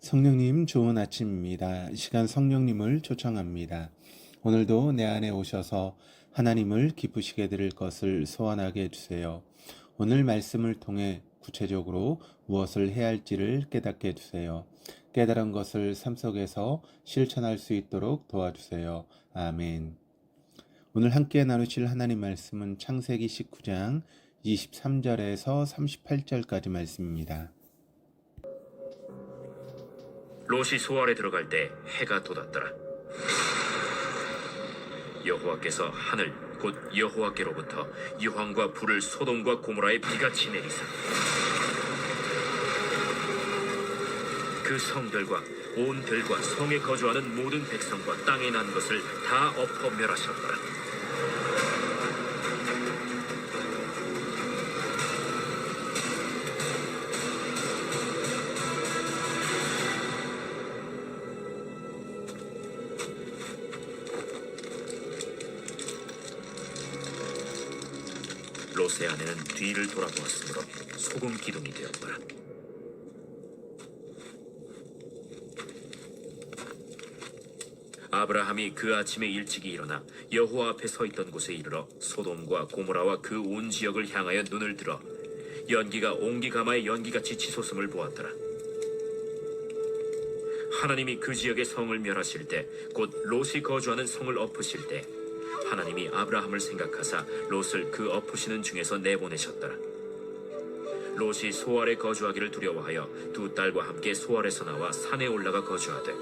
성령님 좋은 아침입니다. 이 시간 성령님을 초청합니다. 오늘도 내 안에 오셔서 하나님을 기쁘시게 드릴 것을 소원하게 해주세요. 오늘 말씀을 통해 구체적으로 무엇을 해야 할지를 깨닫게 해주세요. 깨달은 것을 삶 속에서 실천할 수 있도록 도와주세요. 아멘. 오늘 함께 나누실 하나님 말씀은 창세기 19장 23절에서 38절까지 말씀입니다. 롯이 소알에 들어갈 때 해가 돋았더라. 여호와께서 하늘 곧 여호와께로부터 유황과 불을 소돔과 고모라에 비같이 내리사 그 성들과 온 들과 성에 거주하는 모든 백성과 땅에 난 것을 다 엎어 멸하셨더라. 롯의 아내는 뒤를 돌아보았으므로 소금 기둥이 되었더라. 아브라함이 그 아침에 일찍이 일어나 여호와 앞에 서 있던 곳에 이르러 소돔과 고모라와 그 온 지역을 향하여 눈을 들어 연기가 옹기가마의 연기같이 치솟음을 보았더라. 하나님이 그 지역의 성을 멸하실 때 곧 롯이 거주하는 성을 엎으실 때 하나님이 아브라함을 생각하사 롯을 그 엎으시는 중에서 내보내셨더라. 롯이 소알에 거주하기를 두려워하여 두 딸과 함께 소알에서 나와 산에 올라가 거주하되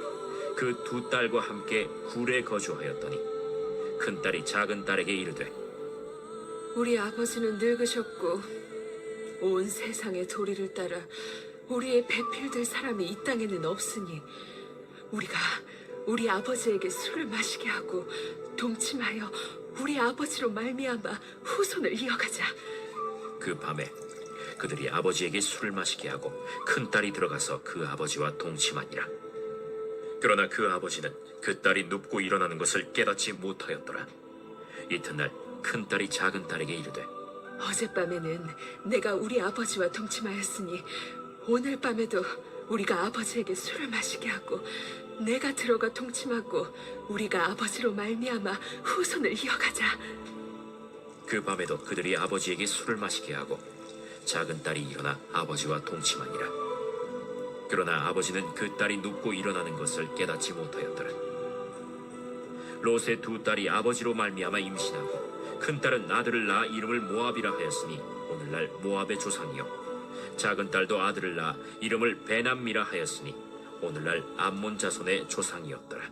그 두 딸과 함께 굴에 거주하였더니 큰 딸이 작은 딸에게 이르되 우리 아버지는 늙으셨고 온 세상의 도리를 따라 우리의 배필될 사람이 이 땅에는 없으니 우리가 우리 아버지에게 술을 마시게 하고 동침하여 우리 아버지로 말미암아 후손을 이어가자. 그 밤에 그들이 아버지에게 술을 마시게 하고 큰 딸이 들어가서 그 아버지와 동침하니라. 그러나 그 아버지는 그 딸이 눕고 일어나는 것을 깨닫지 못하였더라. 이튿날 큰 딸이 작은 딸에게 이르되 어젯밤에는 내가 우리 아버지와 동침하였으니 오늘 밤에도 우리가 아버지에게 술을 마시게 하고 내가 들어가 동침하고 우리가 아버지로 말미암아 후손을 이어가자. 그 밤에도 그들이 아버지에게 술을 마시게 하고 작은 딸이 일어나 아버지와 동침하니라. 그러나 아버지는 그 딸이 눕고 일어나는 것을 깨닫지 못하였더라. 롯의 두 딸이 아버지로 말미암아 임신하고 큰 딸은 아들을 낳아 이름을 모압이라 하였으니 오늘날 모압의 조상이요 작은 딸도 아들을 낳아 이름을 베남미라 하였으니 오늘날 암몬 자손의 조상이었더라.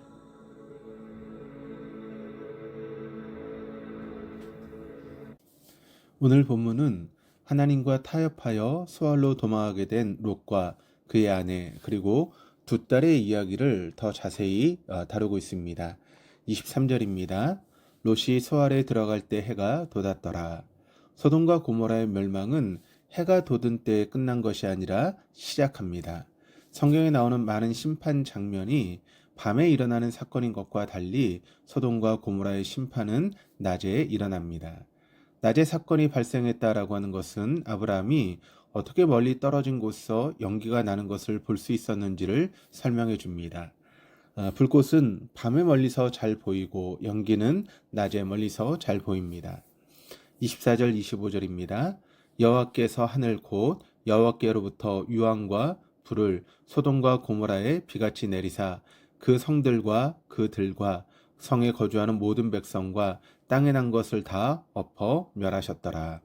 오늘 본문은 하나님과 타협하여 소알로 도망하게 된 롯과 그의 아내 그리고 두 딸의 이야기를 더 자세히 다루고 있습니다. 23절입니다. 롯이 소알에 들어갈 때 해가 돋았더라. 소돔과 고모라의 멸망은 해가 돋은 때에 끝난 것이 아니라 시작합니다. 성경에 나오는 많은 심판 장면이 밤에 일어나는 사건인 것과 달리 소돔과 고모라의 심판은 낮에 일어납니다. 낮에 사건이 발생했다라고 하는 것은 아브라함이 어떻게 멀리 떨어진 곳에서 연기가 나는 것을 볼 수 있었는지를 설명해 줍니다. 불꽃은 밤에 멀리서 잘 보이고 연기는 낮에 멀리서 잘 보입니다. 24절 25절입니다. 여호와께서 하늘 곧 여호와께로부터 유황과 불을 소돔과 고모라에 비같이 내리사 그 성들과 그 들과 성에 거주하는 모든 백성과 땅에 난 것을 다 엎어 멸하셨더라.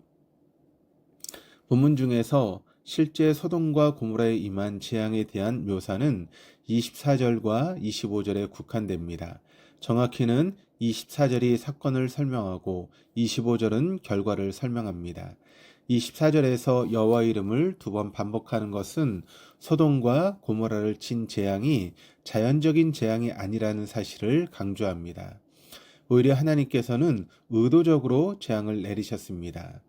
본문 중에서 실제 소돔과 고모라에 임한 재앙에 대한 묘사는 24절과 25절에 국한됩니다. 정확히는 24절이 사건을 설명하고 25절은 결과를 설명합니다. 24절에서 여호와 이름을 두 번 반복하는 것은 소돔과 고모라를 친 재앙이 자연적인 재앙이 아니라는 사실을 강조합니다. 오히려 하나님께서는 의도적으로 재앙을 내리셨습니다.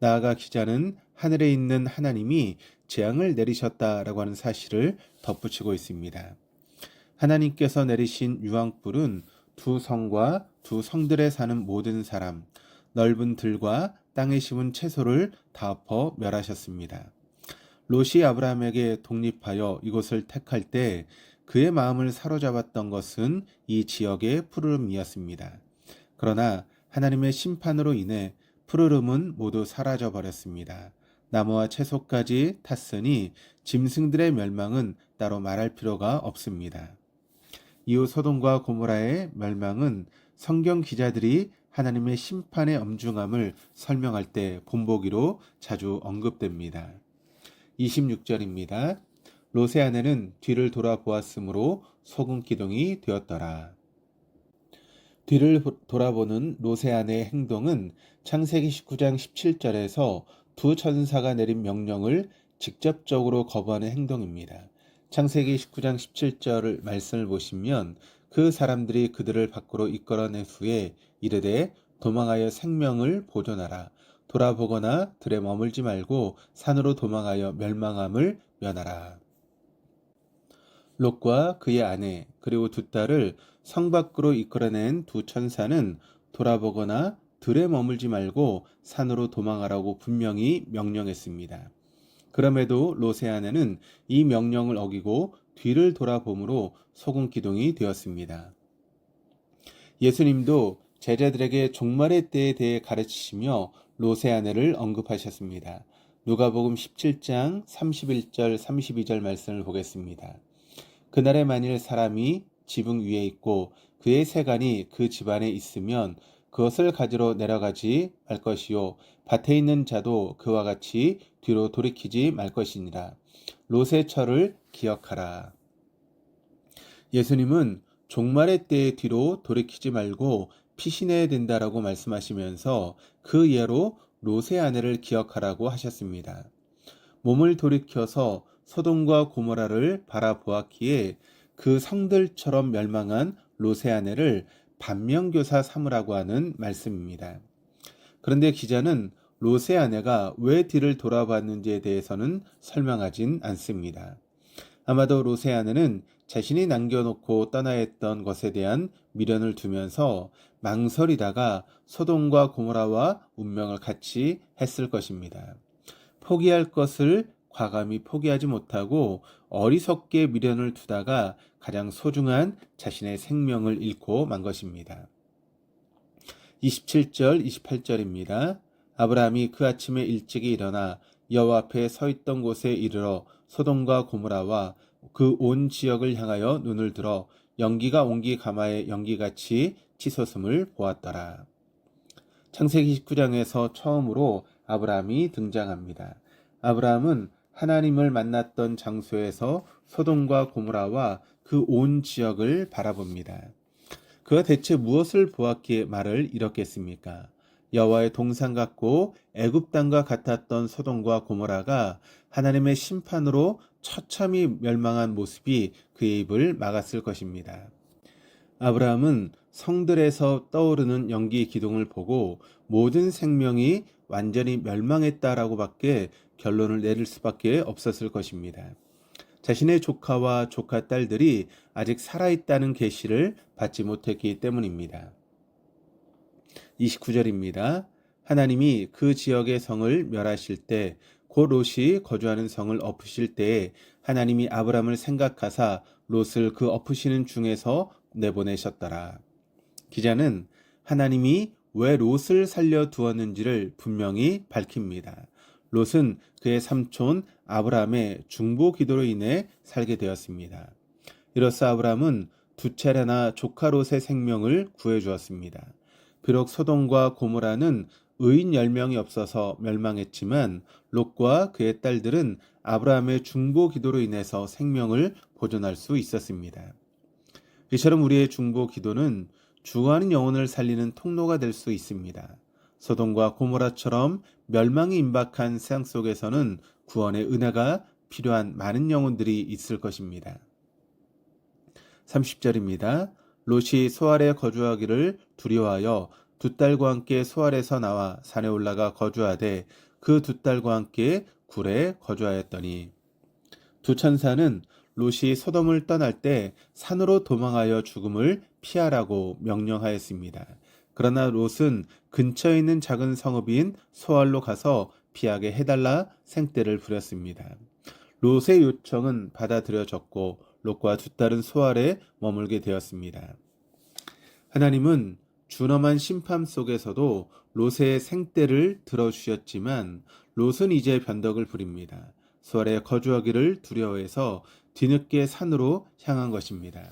나아가 기자는 하늘에 있는 하나님이 재앙을 내리셨다라고 하는 사실을 덧붙이고 있습니다. 하나님께서 내리신 유황불은 두 성과 두 성들에 사는 모든 사람, 넓은 들과 땅에 심은 채소를 다 엎어 멸하셨습니다. 롯이 아브라함에게 독립하여 이곳을 택할 때 그의 마음을 사로잡았던 것은 이 지역의 푸르름이었습니다. 그러나 하나님의 심판으로 인해 푸르름은 모두 사라져 버렸습니다. 나무와 채소까지 탔으니 짐승들의 멸망은 따로 말할 필요가 없습니다. 이후 소돔과 고모라의 멸망은 성경 기자들이 하나님의 심판의 엄중함을 설명할 때 본보기로 자주 언급됩니다. 26절입니다. 롯의 아내는 뒤를 돌아보았으므로 소금 기둥이 되었더라. 뒤를 돌아보는 롯의 아내의 행동은 창세기 19장 17절에서 두 천사가 내린 명령을 직접적으로 거부하는 행동입니다. 창세기 19장 17절 말씀을 보시면 그 사람들이 그들을 밖으로 이끌어낸 후에 이르되 도망하여 생명을 보존하라. 돌아보거나 들에 머물지 말고 산으로 도망하여 멸망함을 면하라. 롯과 그의 아내 그리고 두 딸을 성 밖으로 이끌어낸 두 천사는 돌아보거나 들에 머물지 말고 산으로 도망하라고 분명히 명령했습니다. 그럼에도 롯의 아내는 이 명령을 어기고 뒤를 돌아봄으로 소금 기둥이 되었습니다. 예수님도 제자들에게 종말의 때에 대해 가르치시며 롯의 아내를 언급하셨습니다. 누가복음 17장 31절 32절 말씀을 보겠습니다. 그날에 만일 사람이 지붕 위에 있고 그의 세간이 그 집안에 있으면 그것을 가지러 내려가지 말 것이요 밭에 있는 자도 그와 같이 뒤로 돌이키지 말 것이니라. 롯의 처를 기억하라. 예수님은 종말의 때의 뒤로 돌이키지 말고 피신해야 된다라고 말씀하시면서 그 예로 롯의 아내를 기억하라고 하셨습니다. 몸을 돌이켜서 소돔과 고모라를 바라보았기에 그 성들처럼 멸망한 롯의 아내를 반면교사 삼으라고 하는 말씀입니다. 그런데 기자는 롯의 아내가 왜 뒤를 돌아봤는지에 대해서는 설명하진 않습니다. 아마도 롯의 아내는 자신이 남겨놓고 떠나야 했던 것에 대한 미련을 두면서 망설이다가 소돔과 고모라와 운명을 같이 했을 것입니다. 포기할 것을 과감히 포기하지 못하고 어리석게 미련을 두다가 가장 소중한 자신의 생명을 잃고 만 것입니다. 27절, 28절입니다. 아브라함이 그 아침에 일찍이 일어나 여호와 앞에 서 있던 곳에 이르러 소돔과 고모라와 그 온 지역을 향하여 눈을 들어 연기가 온기 가마의 연기같이 치솟음을 보았더라. 창세기 19장에서 처음으로 아브라함이 등장합니다. 아브라함은 하나님을 만났던 장소에서 소돔과 고모라와 그 온 지역을 바라봅니다. 그가 대체 무엇을 보았기에 말을 이렇겠습니까? 여호와의 동상 같고 애굽 땅과 같았던 소돔과 고모라가 하나님의 심판으로 처참히 멸망한 모습이 그의 입을 막았을 것입니다. 아브라함은 성들에서 떠오르는 연기 기둥을 보고 모든 생명이 완전히 멸망했다라고 밖에 결론을 내릴 수밖에 없었을 것입니다. 자신의 조카와 조카 딸들이 아직 살아있다는 계시를 받지 못했기 때문입니다. 29절입니다. 하나님이 그 지역의 성을 멸하실 때 곧 롯이 거주하는 성을 엎으실 때에 하나님이 아브라함을 생각하사 롯을 그 엎으시는 중에서 내보내셨더라. 기자는 하나님이 왜 롯을 살려두었는지를 분명히 밝힙니다. 롯은 그의 삼촌 아브라함의 중보 기도로 인해 살게 되었습니다. 이로써 아브라함은 두 차례나 조카 롯의 생명을 구해주었습니다. 비록 소돔과 고모라는 의인 10명이 없어서 멸망했지만 롯과 그의 딸들은 아브라함의 중보 기도로 인해서 생명을 보존할 수 있었습니다. 이처럼 우리의 중보 기도는 죽어가는 영혼을 살리는 통로가 될 수 있습니다. 소돔과 고모라처럼 멸망이 임박한 세상 속에서는 구원의 은혜가 필요한 많은 영혼들이 있을 것입니다. 30절입니다. 롯이 소알에 거주하기를 두려워하여 두 딸과 함께 소알에서 나와 산에 올라가 거주하되 그 두 딸과 함께 굴에 거주하였더니 두 천사는 롯이 소돔을 떠날 때 산으로 도망하여 죽음을 피하라고 명령하였습니다. 그러나 롯은 근처에 있는 작은 성읍인 소알로 가서 피하게 해달라 생떼를 부렸습니다. 롯의 요청은 받아들여졌고 롯과 두 딸은 소알에 머물게 되었습니다. 하나님은 준엄한 심판 속에서도 롯의 생때를 들어주셨지만 롯은 이제 변덕을 부립니다. 소알에 거주하기를 두려워해서 뒤늦게 산으로 향한 것입니다.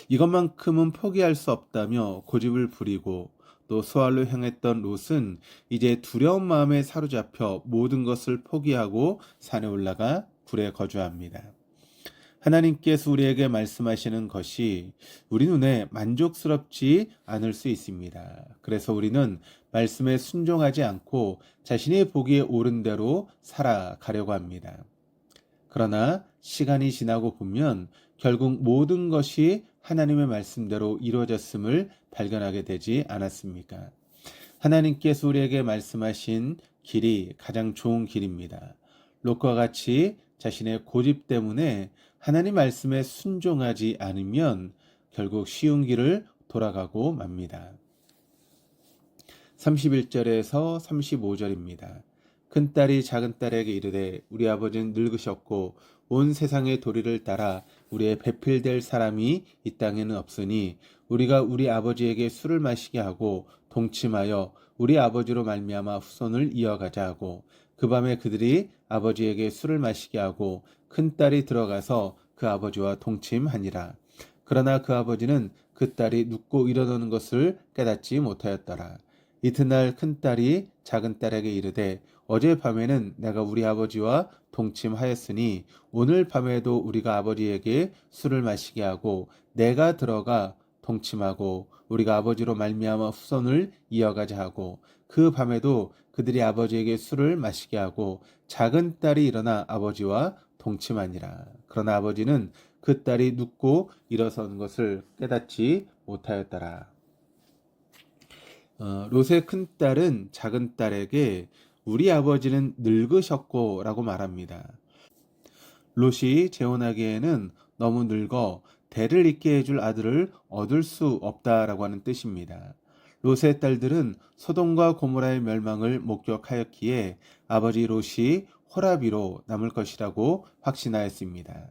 이것만큼은 포기할 수 없다며 고집을 부리고 또 소알로 향했던 롯은 이제 두려운 마음에 사로잡혀 모든 것을 포기하고 산에 올라가 굴에 거주합니다. 하나님께서 우리에게 말씀하시는 것이 우리 눈에 만족스럽지 않을 수 있습니다. 그래서 우리는 말씀에 순종하지 않고 자신의 보기에 옳은 대로 살아가려고 합니다. 그러나 시간이 지나고 보면 결국 모든 것이 하나님의 말씀대로 이루어졌음을 발견하게 되지 않았습니까? 하나님께서 우리에게 말씀하신 길이 가장 좋은 길입니다. 롯과 같이 자신의 고집 때문에 하나님 말씀에 순종하지 않으면 결국 쉬운 길을 돌아가고 맙니다. 31절에서 35절입니다. 큰딸이 작은딸에게 이르되 우리 아버지는 늙으셨고 온 세상의 도리를 따라 우리의 배필될 사람이 이 땅에는 없으니 우리가 우리 아버지에게 술을 마시게 하고 동침하여 우리 아버지로 말미암아 후손을 이어가자 하고 그 밤에 그들이 아버지에게 술을 마시게 하고 큰딸이 들어가서 그 아버지와 동침하니라. 그러나 그 아버지는 그 딸이 눕고 일어나는 것을 깨닫지 못하였더라. 이튿날 큰딸이 작은딸에게 이르되 어젯밤에는 내가 우리 아버지와 동침하였으니 오늘 밤에도 우리가 아버지에게 술을 마시게 하고 내가 들어가 동침하고 우리가 아버지로 말미암아 후손을 이어가자 하고 그 밤에도 그들이 아버지에게 술을 마시게 하고 작은 딸이 일어나 아버지와 동침하니라. 그러나 아버지는 그 딸이 눕고 일어서는 것을 깨닫지 못하였더라. 롯의 큰 딸은 작은 딸에게 우리 아버지는 늙으셨고 라고 말합니다. 롯이 재혼하기에는 너무 늙어 대를 잇게 해줄 아들을 얻을 수 없다라고 하는 뜻입니다. 롯의 딸들은 소돔과 고모라의 멸망을 목격하였기에 아버지 롯이 호라비로 남을 것이라고 확신하였습니다.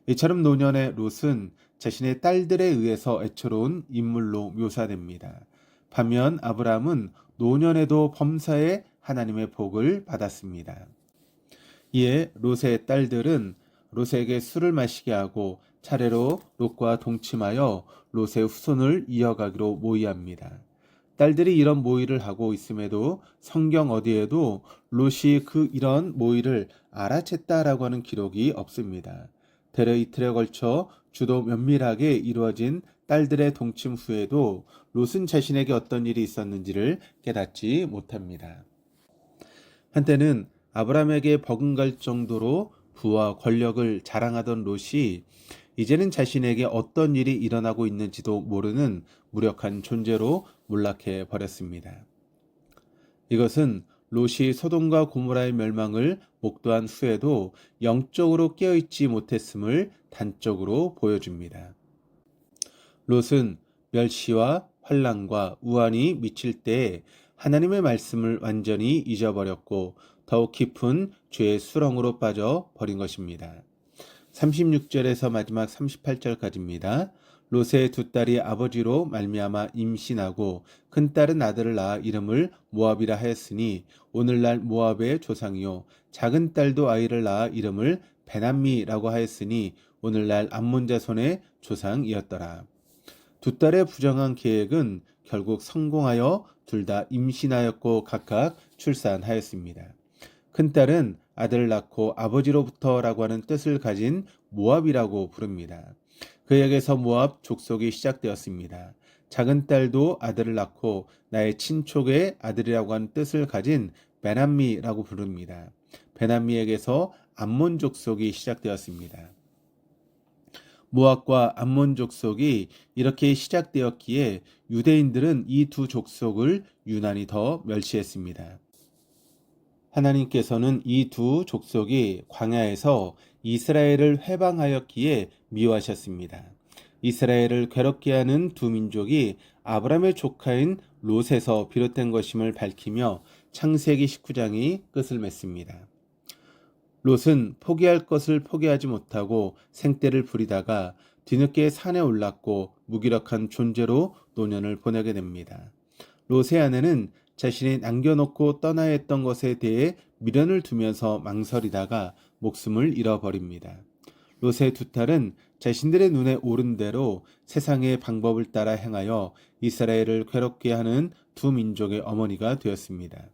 이처럼 노년의 롯은 자신의 딸들에 의해서 애처로운 인물로 묘사됩니다. 반면 아브라함은 노년에도 범사에 하나님의 복을 받았습니다. 이에 롯의 딸들은 롯에게 술을 마시게 하고 차례로 롯과 동침하여 롯의 후손을 이어가기로 모의합니다. 딸들이 이런 모의를 하고 있음에도 성경 어디에도 롯이 이런 모의를 알아챘다라고 하는 기록이 없습니다. 대려 이틀에 걸쳐 주도 면밀하게 이루어진 딸들의 동침 후에도 롯은 자신에게 어떤 일이 있었는지를 깨닫지 못합니다. 한때는 아브라함에게 버금갈 정도로 부와 권력을 자랑하던 롯이 이제는 자신에게 어떤 일이 일어나고 있는지도 모르는 무력한 존재로 몰락해 버렸습니다. 이것은 롯이 소돔과 고모라의 멸망을 목도한 후에도 영적으로 깨어있지 못했음을 단적으로 보여줍니다. 롯은 멸시와 환난과 우환이 미칠 때에 하나님의 말씀을 완전히 잊어버렸고 더욱 깊은 죄의 수렁으로 빠져 버린 것입니다. 36절에서 마지막 38절까지입니다. 롯의 두 딸이 아버지로 말미암아 임신하고 큰 딸은 아들을 낳아 이름을 모압이라 하였으니 오늘날 모압의 조상이요 작은 딸도 아이를 낳아 이름을 베남미라고 하였으니 오늘날 암몬 자손의 조상이었더라. 두 딸의 부정한 계획은 결국 성공하여 둘 다 임신하였고 각각 출산하였습니다. 큰딸은 아들을 낳고 아버지로부터라고 하는 뜻을 가진 모압이라고 부릅니다. 그에게서 모압 족속이 시작되었습니다. 작은 딸도 아들을 낳고 나의 친족의 아들이라고 하는 뜻을 가진 베남미라고 부릅니다. 베남미에게서 암몬 족속이 시작되었습니다. 모압과 암몬 족속이 이렇게 시작되었기에 유대인들은 이 두 족속을 유난히 더 멸시했습니다. 하나님께서는 이 두 족속이 광야에서 이스라엘을 회방하였기에 미워하셨습니다. 이스라엘을 괴롭게 하는 두 민족이 아브라함의 조카인 롯에서 비롯된 것임을 밝히며 창세기 19장이 끝을 맺습니다. 롯은 포기할 것을 포기하지 못하고 생떼를 부리다가 뒤늦게 산에 올랐고 무기력한 존재로 노년을 보내게 됩니다. 롯의 아내는 자신이 남겨놓고 떠나야 했던 것에 대해 미련을 두면서 망설이다가 목숨을 잃어버립니다. 롯의 두 딸은 자신들의 눈에 오른 대로 세상의 방법을 따라 행하여 이스라엘을 괴롭게 하는 두 민족의 어머니가 되었습니다.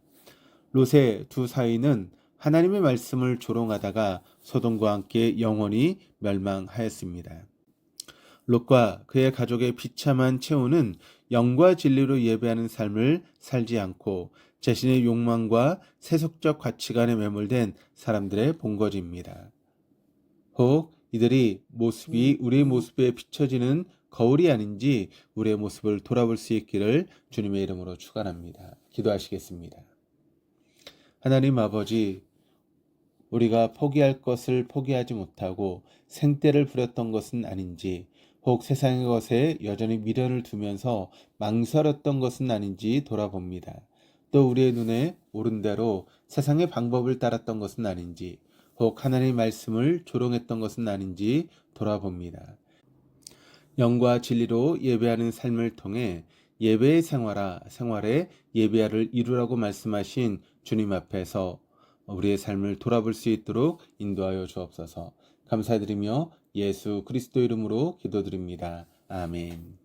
롯의 두 사위는 하나님의 말씀을 조롱하다가 소돔과 함께 영원히 멸망하였습니다. 롯과 그의 가족의 비참한 최후는 영과 진리로 예배하는 삶을 살지 않고 자신의 욕망과 세속적 가치관에 매몰된 사람들의 본거지입니다. 혹 이들이 모습이 우리의 모습에 비춰지는 거울이 아닌지 우리의 모습을 돌아볼 수 있기를 주님의 이름으로 축원합니다. 기도하시겠습니다. 하나님 아버지, 우리가 포기할 것을 포기하지 못하고 생떼를 부렸던 것은 아닌지, 혹 세상의 것에 여전히 미련을 두면서 망설였던 것은 아닌지 돌아봅니다. 또 우리의 눈에 오른 대로 세상의 방법을 따랐던 것은 아닌지, 혹 하나님의 말씀을 조롱했던 것은 아닌지 돌아봅니다. 영과 진리로 예배하는 삶을 통해 예배의 생활에 예배를 이루라고 말씀하신 주님 앞에서 우리의 삶을 돌아볼 수 있도록 인도하여 주옵소서. 감사드리며 예수 그리스도 이름으로 기도드립니다. 아멘.